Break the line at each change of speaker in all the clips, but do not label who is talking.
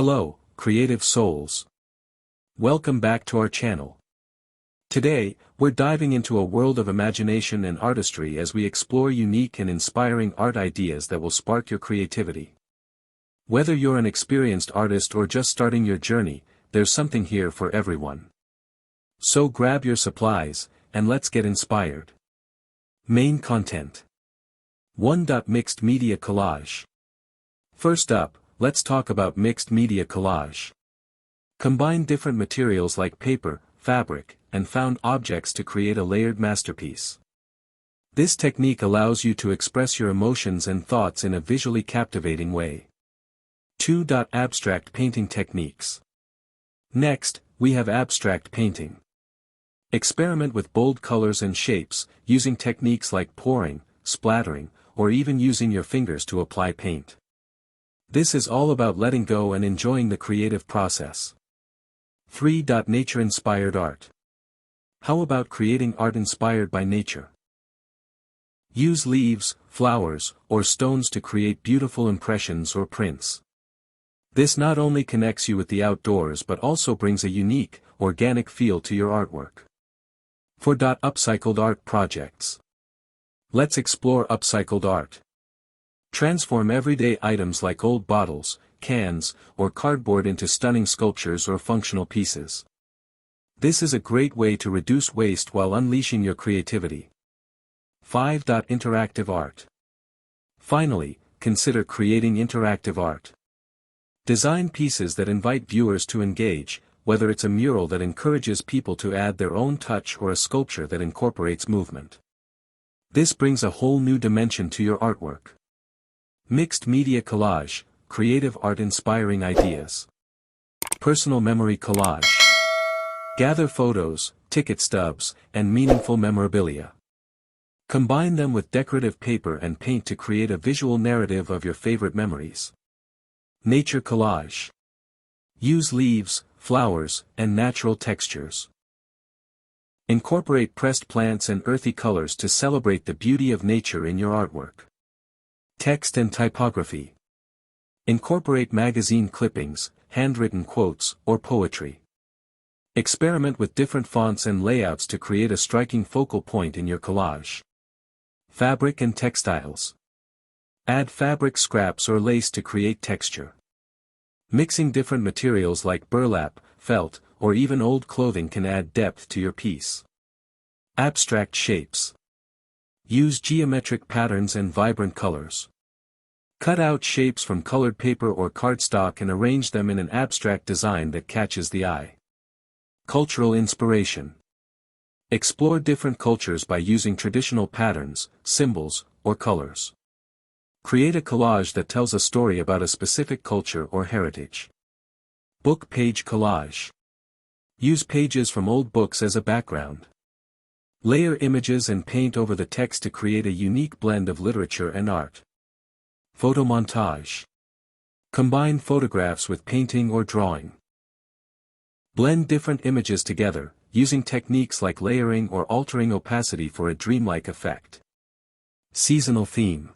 Hello, creative souls. Welcome back to our channel. Today, we're diving into a world of imagination and artistry as we explore unique and inspiring art ideas that will spark your creativity. Whether you're an experienced artist or just starting your journey, there's something here for everyone. So grab your supplies, and let's get inspired. Main content. 1. Mixed media collage. First up, let's talk about mixed media collage. Combine different materials like paper, fabric, and found objects to create a layered masterpiece. This technique allows you to express your emotions and thoughts in a visually captivating way. 2. Abstract painting techniques. Next, we have abstract painting. Experiment with bold colors and shapes, using techniques like pouring, splattering, or even using your fingers to apply paint. This is all about letting go and enjoying the creative process. 3. Nature-inspired art. How about creating art inspired by nature? Use leaves, flowers, or stones to create beautiful impressions or prints. This not only connects you with the outdoors but also brings a unique, organic feel to your artwork. 4. Upcycled art projects. Let's explore upcycled art. Transform everyday items like old bottles, cans, or cardboard into stunning sculptures or functional pieces. This is a great way to reduce waste while unleashing your creativity. 5. Interactive art. Finally, consider creating interactive art. Design pieces that invite viewers to engage, whether it's a mural that encourages people to add their own touch or a sculpture that incorporates movement. This brings a whole new dimension to your artwork. Mixed media collage, creative art inspiring ideas. Personal memory collage. Gather photos, ticket stubs, and meaningful memorabilia. Combine them with decorative paper and paint to create a visual narrative of your favorite memories. Nature collage. Use leaves, flowers, and natural textures. Incorporate pressed plants and earthy colors to celebrate the beauty of nature in your artwork. Text and typography. Incorporate magazine clippings, handwritten quotes, or poetry. Experiment with different fonts and layouts to create a striking focal point in your collage. Fabric and textiles. Add fabric scraps or lace to create texture. Mixing different materials like burlap, felt, or even old clothing can add depth to your piece. Abstract shapes. Use geometric patterns and vibrant colors. Cut out shapes from colored paper or cardstock and arrange them in an abstract design that catches the eye. Cultural inspiration. Explore different cultures by using traditional patterns, symbols, or colors. Create a collage that tells a story about a specific culture or heritage. Book page collage. Use pages from old books as a background. Layer images and paint over the text to create a unique blend of literature and art. Photo montage. Combine photographs with painting or drawing. Blend different images together, using techniques like layering or altering opacity for a dreamlike effect. Seasonal theme.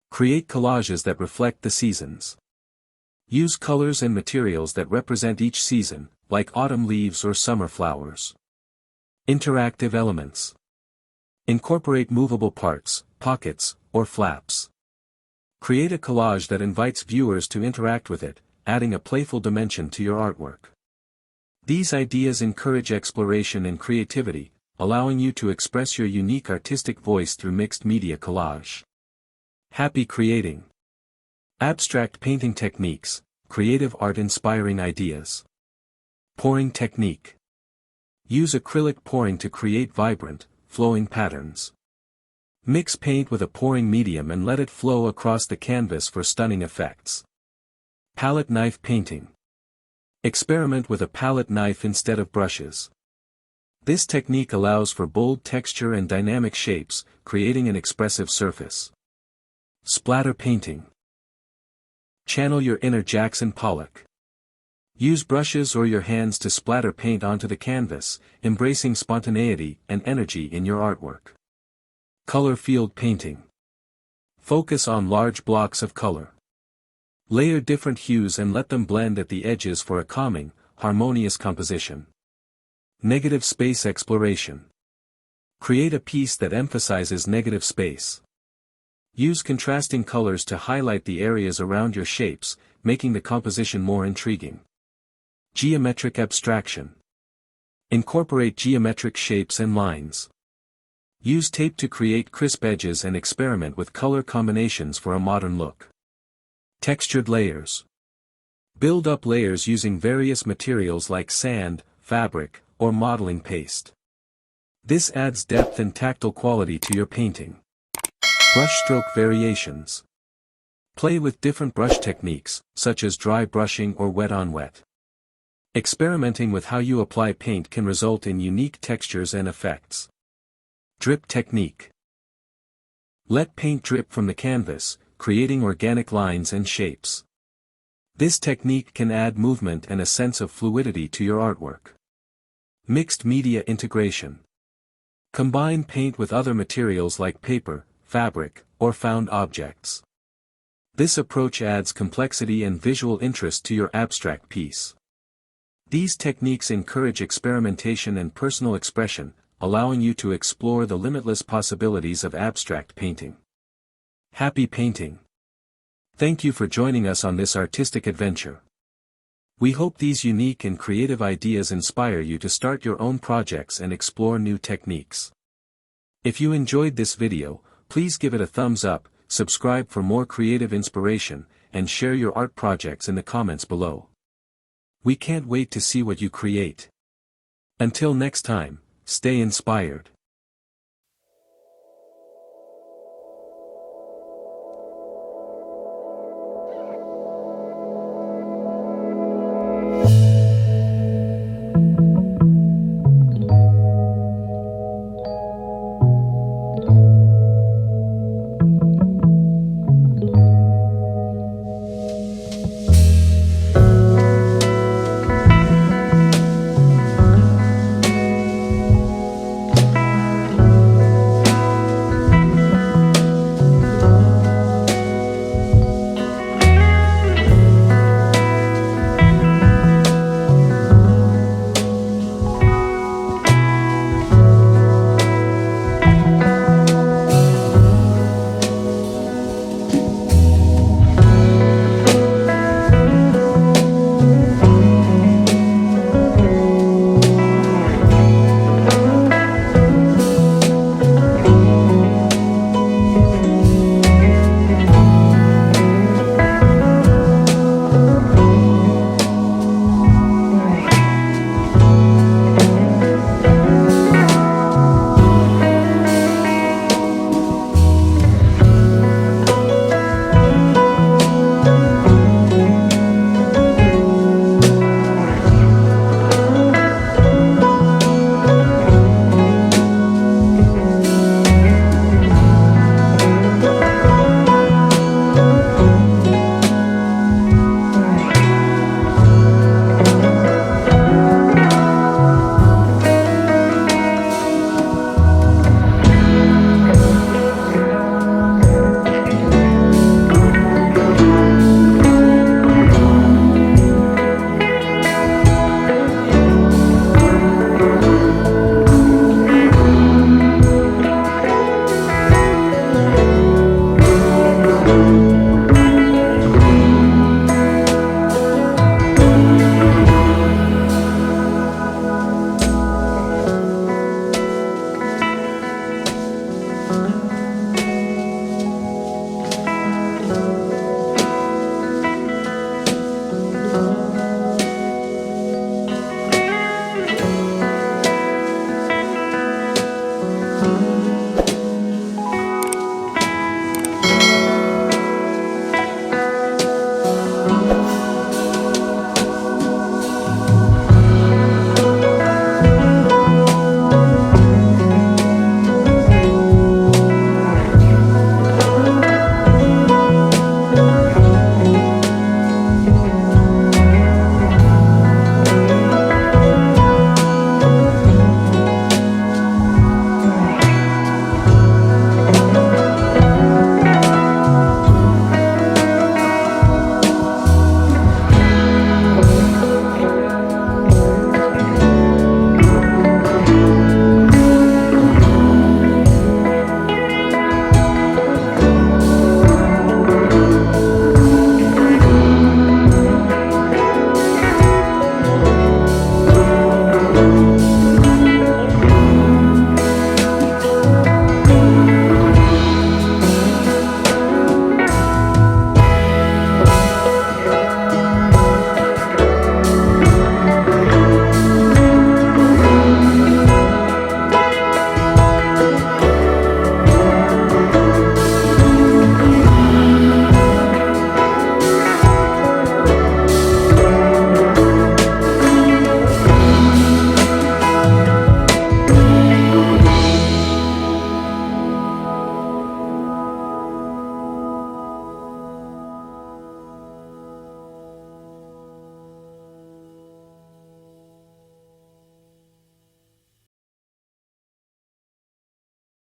Create collages that reflect the seasons. Use colors and materials that represent each season, like autumn leaves or summer flowers. Interactive elements. Incorporate movable parts, pockets, or flaps. Create a collage that invites viewers to interact with it, adding a playful dimension to your artwork. These ideas encourage exploration and creativity, allowing you to express your unique artistic voice through mixed media collage. Happy creating. Abstract painting techniques, creative art inspiring ideas. Pouring technique. Use acrylic pouring to create vibrant, flowing patterns. Mix paint with a pouring medium and let it flow across the canvas for stunning effects. Palette knife painting. Experiment with a palette knife instead of brushes. This technique allows for bold texture and dynamic shapes, creating an expressive surface. Splatter painting. Channel your inner Jackson Pollock. Use brushes or your hands to splatter paint onto the canvas, embracing spontaneity and energy in your artwork. Color field painting. Focus on large blocks of color. Layer different hues and let them blend at the edges for a calming, harmonious composition. Negative space exploration. Create a piece that emphasizes negative space. Use contrasting colors to highlight the areas around your shapes, making the composition more intriguing. Geometric abstraction. Incorporate geometric shapes and lines. Use tape to create crisp edges and experiment with color combinations for a modern look. Textured layers. Build up layers using various materials like sand, fabric, or modeling paste. This adds depth and tactile quality to your painting. Brushstroke variations. Play with different brush techniques, such as dry brushing or wet on wet. Experimenting with how you apply paint can result in unique textures and effects. Drip technique. Let paint drip from the canvas, creating organic lines and shapes. This technique can add movement and a sense of fluidity to your artwork. Mixed media integration. Combine paint with other materials like paper, fabric, or found objects. This approach adds complexity and visual interest to your abstract piece. These techniques encourage experimentation and personal expression, allowing you to explore the limitless possibilities of abstract painting. Happy painting! Thank you for joining us on this artistic adventure. We hope these unique and creative ideas inspire you to start your own projects and explore new techniques. If you enjoyed this video, please give it a thumbs up, subscribe for more creative inspiration, and share your art projects in the comments below. We can't wait to see what you create. Until next time, stay inspired.